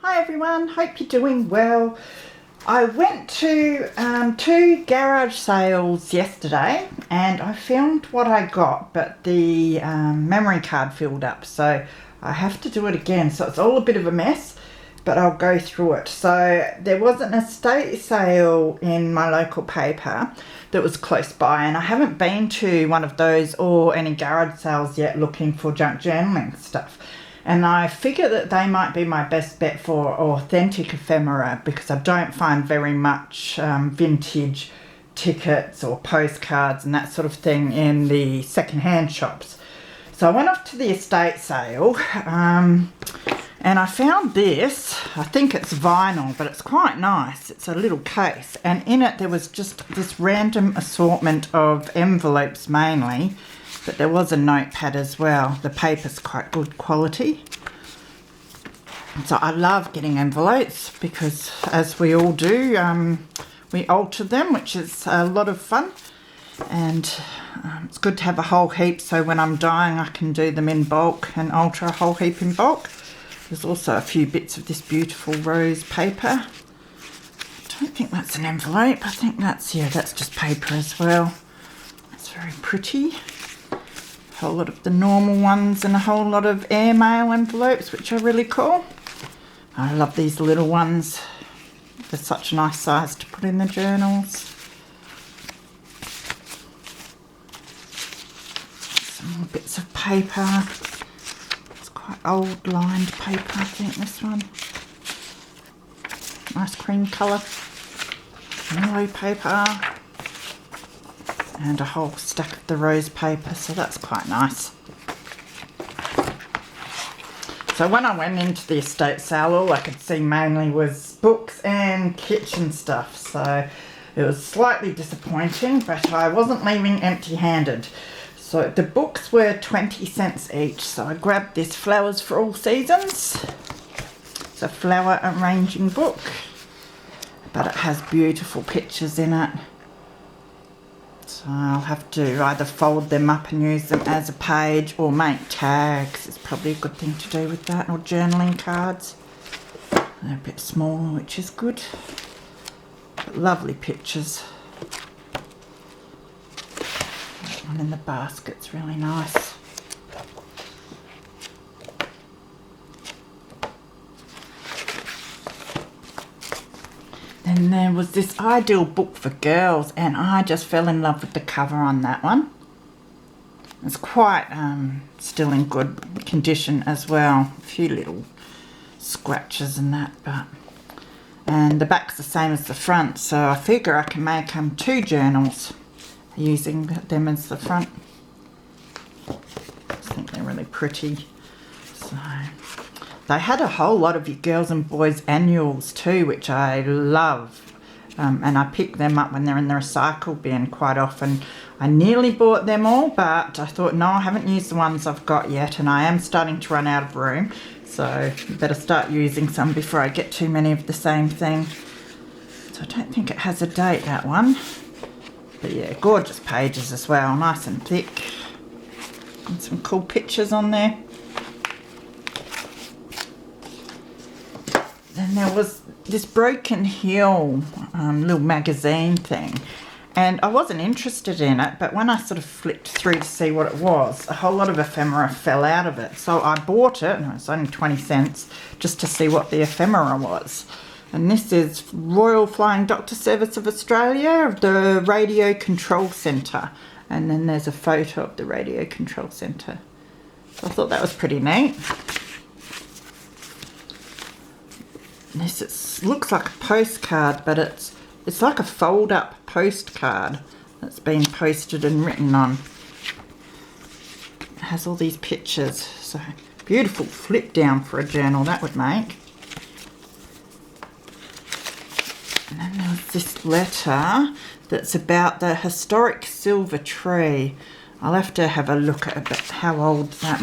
Hi everyone, hope you're doing well. I went to two garage sales yesterday and I filmed what I got, but the memory card filled up, so I have to do it again. So it's all a bit of a mess, but I'll go through it. So there was an estate sale in my local paper that was close by, and I haven't been to one of those or any garage sales yet looking for junk journaling stuff. And I figure that they might be my best bet for authentic ephemera, because I don't find very much vintage tickets or postcards and that sort of thing in the second-hand shops. So I went off to the estate sale and I found this. I think it's vinyl, but it's quite nice. It's a little case, and in it there was just this random assortment of envelopes mainly. But there was a notepad as well. The paper's quite good quality. So I love getting envelopes because, as we all do, we alter them, which is a lot of fun. And it's good to have a whole heap, so when I'm dying I can do them in bulk and alter a whole heap in bulk. There's also a few bits of this beautiful rose paper. I don't think that's an envelope. I think that's just paper as well. It's very pretty. A whole lot of the normal ones and a whole lot of airmail envelopes, which are really cool. I love these little ones. They're such a nice size to put in the journals. Some more bits of paper. It's quite old lined paper, I think, this one. Nice cream colour. Yellow paper. And a whole stack of the rose paper, so that's quite nice. So when I went into the estate sale, all I could see mainly was books and kitchen stuff, so it was slightly disappointing, but I wasn't leaving empty-handed. So the books were 20 cents each, so I grabbed this Flowers for All Seasons. It's a flower arranging book, but it has beautiful pictures in it. So I'll have to either fold them up and use them as a page or make tags. It's probably a good thing to do with that, or journaling cards. They're a bit smaller, which is good. But lovely pictures. That one in the basket's really nice. And there was this Ideal book for girls, and I just fell in love with the cover on that one. It's quite still in good condition as well. A few little scratches and that, and the back's the same as the front, so I figure I can make two journals using them as the front. I think they're really pretty. So they had a whole lot of your girls and boys annuals too, which I love, and I pick them up when they're in the recycle bin quite often. I nearly bought them all, but I thought, no, I haven't used the ones I've got yet, and I am starting to run out of room, so better start using some before I get too many of the same thing. So I don't think it has a date, that one, but yeah, gorgeous pages as well, nice and thick, and some cool pictures on there. Then there was this Broken Hill little magazine thing, and I wasn't interested in it, but when I sort of flipped through to see what it was, a whole lot of ephemera fell out of it. So I bought it, and it was only 20 cents, just to see what the ephemera was. And this is Royal Flying Doctor Service of Australia, of the Radio Control Centre. And then there's a photo of the Radio Control Centre. So I thought that was pretty neat. This looks like a postcard, but it's like a fold-up postcard that's been posted and written on. It has all these pictures, so beautiful flip down for a journal that would make. And then there's this letter that's about the historic silver tree. I'll have to have a look at how old that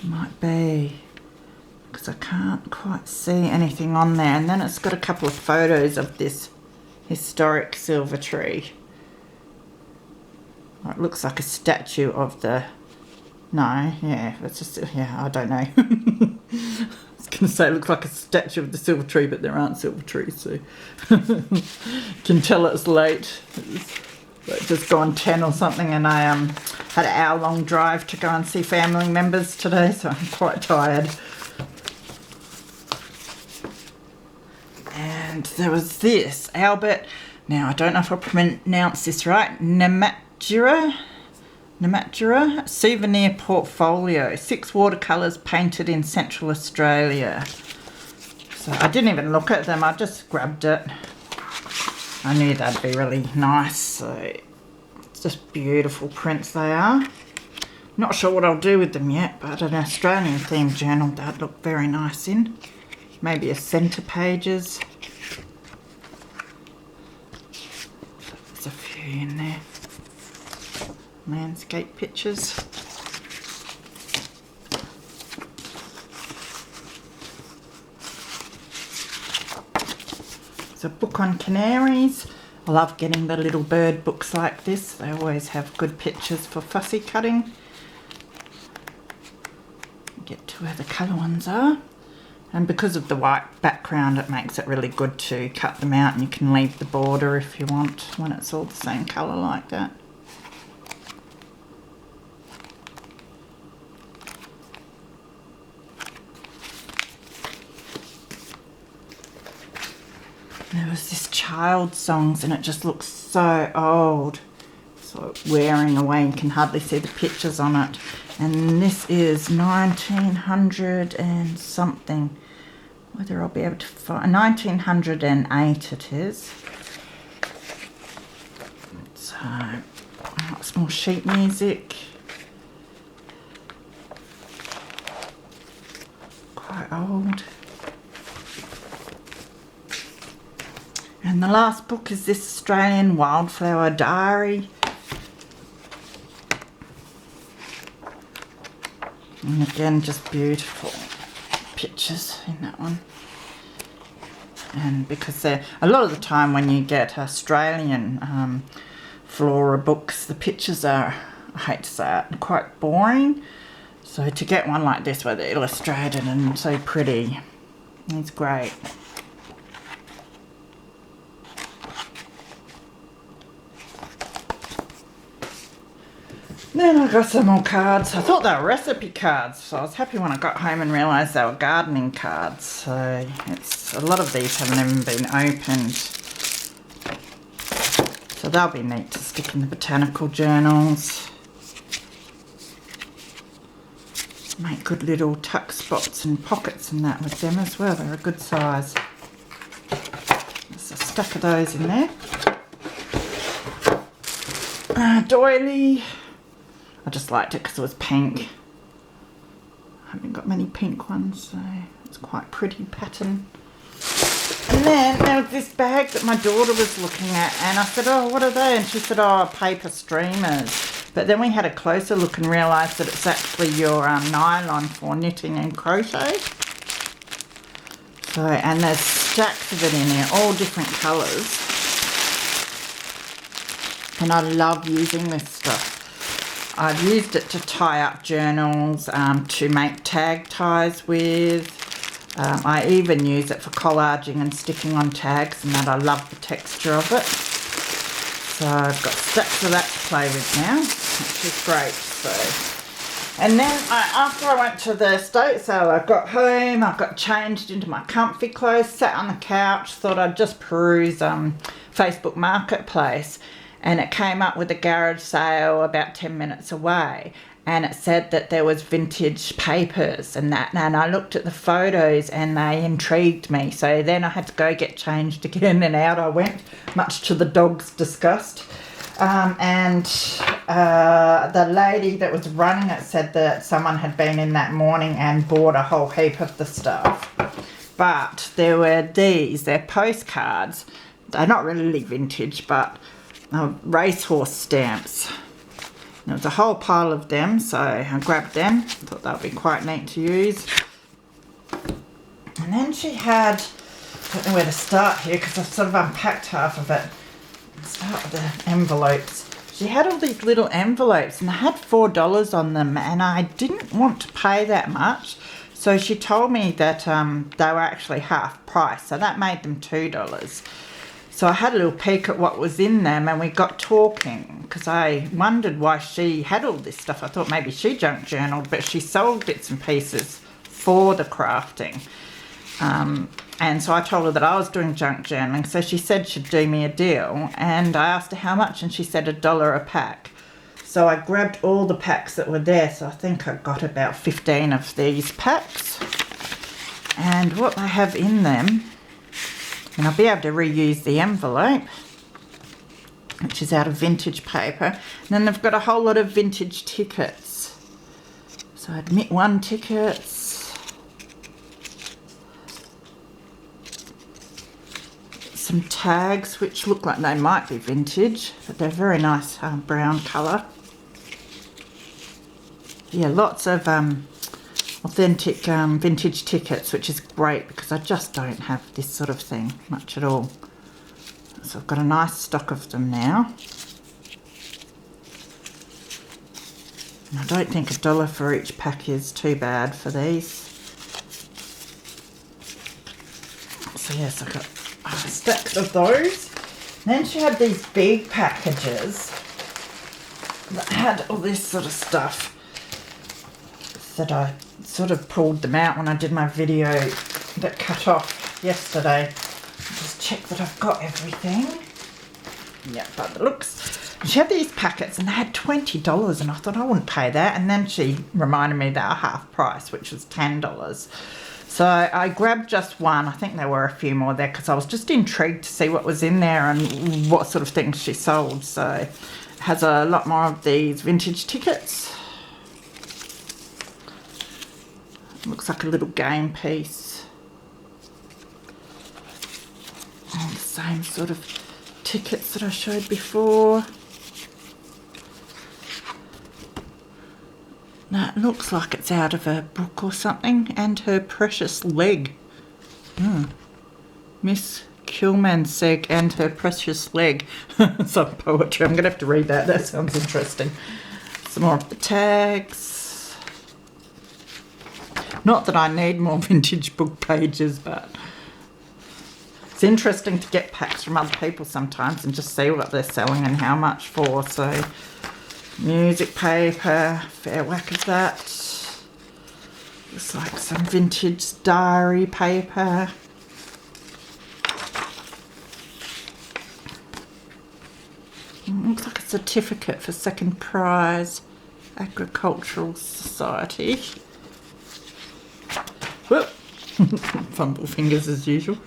might be, because I can't quite see anything on there. And then it's got a couple of photos of this historic silver tree. It looks like a statue of the... No, yeah, it's just... Yeah, I don't know. I was going going to say it looks like a statue of the silver tree, but there aren't silver trees, so you can tell it's late. It's just gone 10 or something, and I had an hour-long drive to go and see family members today, so I'm quite tired. And there was this, Albert, now I don't know if I pronounce this right, Namatjira Souvenir Portfolio, 6 watercolours painted in Central Australia. So I didn't even look at them, I just grabbed it. I knew they'd be really nice, so it's just beautiful prints they are. Not sure what I'll do with them yet, but an Australian themed journal they'd look very nice in. Maybe a centre pages. There's a few in there. Landscape pictures. There's a book on canaries. I love getting the little bird books like this. They always have good pictures for fussy cutting. Get to where the colour ones are. And because of the white background, it makes it really good to cut them out, and you can leave the border if you want when it's all the same colour like that. There was this child songs, and it just looks so old. So wearing away, you can hardly see the pictures on it. And this is 1900 and something. Whether I'll be able to find, 1908 it is. So, lots more sheet music. Quite old. And the last book is this Australian Wildflower Diary. And again, just beautiful pictures in that one. And because they're, a lot of the time when you get Australian flora books, the pictures are, I hate to say it, quite boring. So to get one like this where they're illustrated and so pretty, it's great. Then I got some more cards. I thought they were recipe cards, so I was happy when I got home and realised they were gardening cards. So it's, a lot of these haven't even been opened. So they'll be neat to stick in the botanical journals. Make good little tuck spots and pockets and that with them as well. They're a good size. There's a stack of those in there. Doily. I just liked it because it was pink. I haven't got many pink ones, so it's quite pretty pattern. And then there was this bag that my daughter was looking at, and I said, oh, what are they? And she said, oh, paper streamers. But then we had a closer look and realised that it's actually your nylon for knitting and crochet. So, and there's stacks of it in there, all different colours. And I love using this stuff. I've used it to tie up journals, to make tag ties with. I even use it for collaging and sticking on tags, and that I love the texture of it. So I've got stacks of that to play with now, which is great. So, and then after I went to the estate sale, I got home, I got changed into my comfy clothes, sat on the couch, thought I'd just peruse Facebook Marketplace. And it came up with a garage sale about 10 minutes away, and it said that there was vintage papers and that, and I looked at the photos and they intrigued me. So then I had to go get changed again, and out I went, much to the dog's disgust. And the lady that was running it said that someone had been in that morning and bought a whole heap of the stuff. But there were these, they're postcards. They're not really vintage, but racehorse stamps. There was a whole pile of them, so I grabbed them. Thought that would be quite neat to use. And then she had, I don't know where to start here because I've sort of unpacked half of it. Let's start with the envelopes. She had all these little envelopes and they had $4 on them, and I didn't want to pay that much. So she told me that they were actually half price, so that made them $2. So I had a little peek at what was in them, and we got talking because I wondered why she had all this stuff. I thought maybe she junk journaled, but she sold bits and pieces for the crafting. And so I told her that I was doing junk journaling, so she said she'd do me a deal, and I asked her how much, and she said $1 a pack. So I grabbed all the packs that were there, so I think I got about 15 of these packs. And what they have in them, and I'll be able to reuse the envelope, which is out of vintage paper. And then they've got a whole lot of vintage tickets. So Admit One tickets, some tags which look like they might be vintage, but they're very nice brown colour. Yeah, lots of authentic vintage tickets, which is great because I just don't have this sort of thing much at all. So I've got a nice stock of them now. And I don't think $1 for each pack is too bad for these. So yes, I've got stacks of those. And then she had these big packages that had all this sort of stuff that I sort of pulled them out when I did my video that cut off yesterday. Just check that I've got everything. Yeah, by the looks. She had these packets and they had $20, and I thought I wouldn't pay that. And then she reminded me they were half price, which was $10. So I grabbed just one. I think there were a few more there because I was just intrigued to see what was in there and what sort of things she sold. So it has a lot more of these vintage tickets. Looks like a little game piece. And the same sort of tickets that I showed before. Now it looks like it's out of a book or something. And Her Precious Leg. Miss Kilmansegg and Her Precious Leg. Some poetry. I'm going to have to read that. That sounds interesting. Some more of the tags. Not that I need more vintage book pages, but it's interesting to get packs from other people sometimes and just see what they're selling and how much for. So, music paper, fair whack of that. Looks like some vintage diary paper. Looks like a certificate for second prize, Agricultural Society. Whoop. Fumble fingers as usual.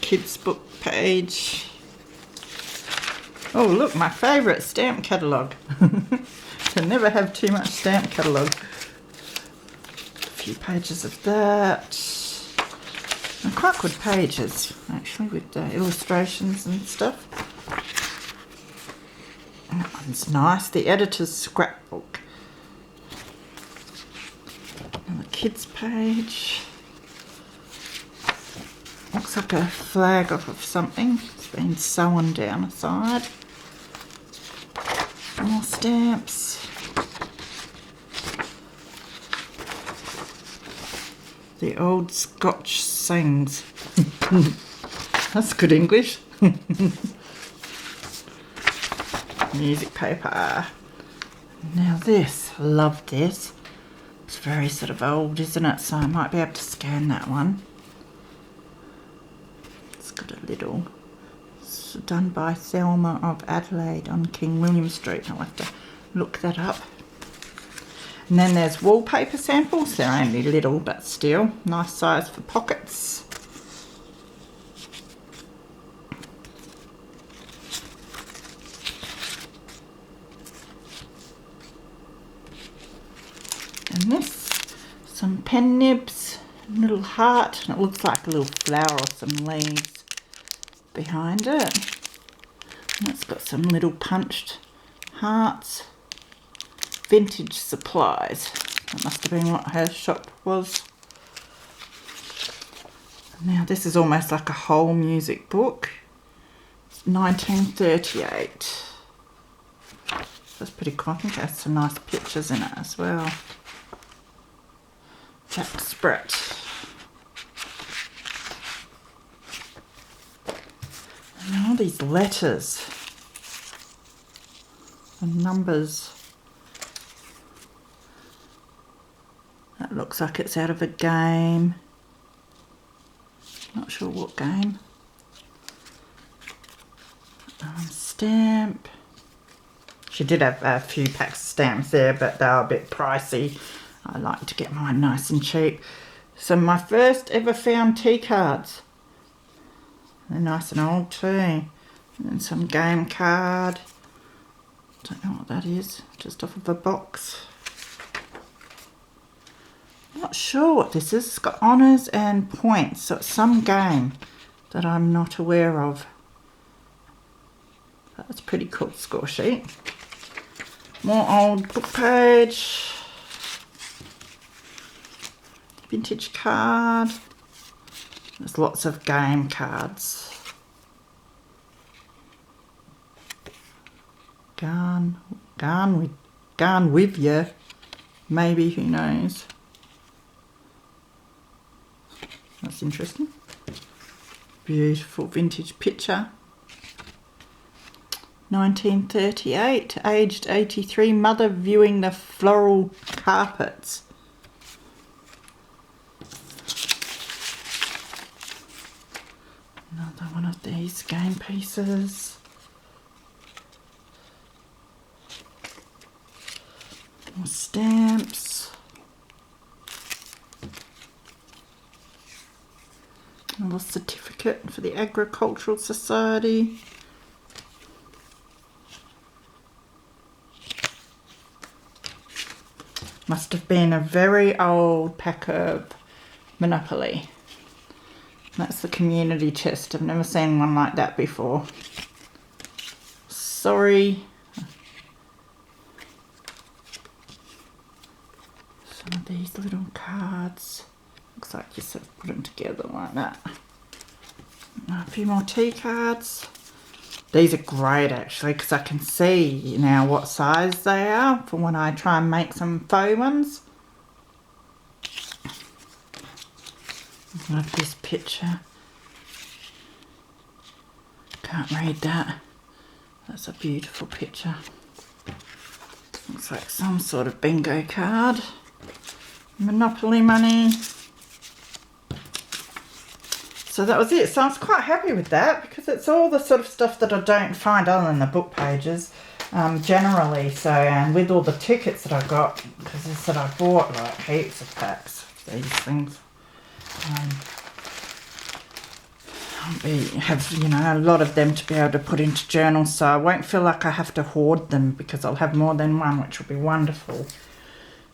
Kids book page. Oh look, my favourite stamp catalogue. Can never have too much stamp catalogue. A few pages of that. And quite good pages actually, with illustrations and stuff. And that one's nice. The Editor's Scrapbook. Another kids page. Looks like a flag off of something. It's been sewn down a side. More stamps. The Old Scotch Sings. That's good English. Music paper. Now this, I love this. It's very sort of old, isn't it? So I might be able to scan that one. It's got a little, it's done by Thelma of Adelaide on King William Street. I'll have to look that up. And then there's wallpaper samples. They're only little, but still nice size for pockets. And this, some pen nibs, a little heart, and it looks like a little flower or some leaves behind it. And it's got some little punched hearts. Vintage Supplies. That must have been what her shop was. Now this is almost like a whole music book. It's 1938. That's pretty cool. I think it has some nice pictures in it as well. Jack Sprat. And all these letters and numbers. That looks like it's out of a game. Not sure what game. Stamp. She did have a few packs of stamps there, but they were a bit pricey. I like to get mine nice and cheap. So my first ever found tea cards. They're nice and old too. And then some game card. Don't know what that is. Just off of a box. Not sure what this is. It's got honours and points. So it's some game that I'm not aware of. That's a pretty cool score sheet. More old book page. Vintage card. There's lots of game cards. Gone with you. Maybe, who knows. That's interesting. Beautiful vintage picture. 1938, aged 83, mother viewing the floral carpets. Another one of these game pieces. More stamps. Another certificate for the Agricultural Society. Must have been a very old pack of Monopoly. That's the community chest. I've never seen one like that before. Sorry. Some of these little cards. Looks like you sort of put them together like that. A few more tea cards. These are great actually because I can see now what size they are for when I try and make some faux ones. I love this picture. Can't read that. That's a beautiful picture. Looks like some sort of bingo card. Monopoly money. So that was it. So I was quite happy with that because it's all the sort of stuff that I don't find other than the book pages generally. So, and with all the tickets that I got, because I said I bought like heaps of packs of these things. Have, you know, a lot of them to be able to put into journals, so I won't feel like I have to hoard them because I'll have more than one, which will be wonderful.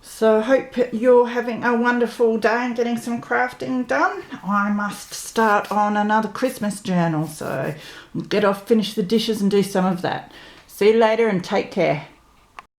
So I hope you're having a wonderful day and getting some crafting done. I must start on another Christmas journal, so get off, finish the dishes and do some of that. See you later and take care.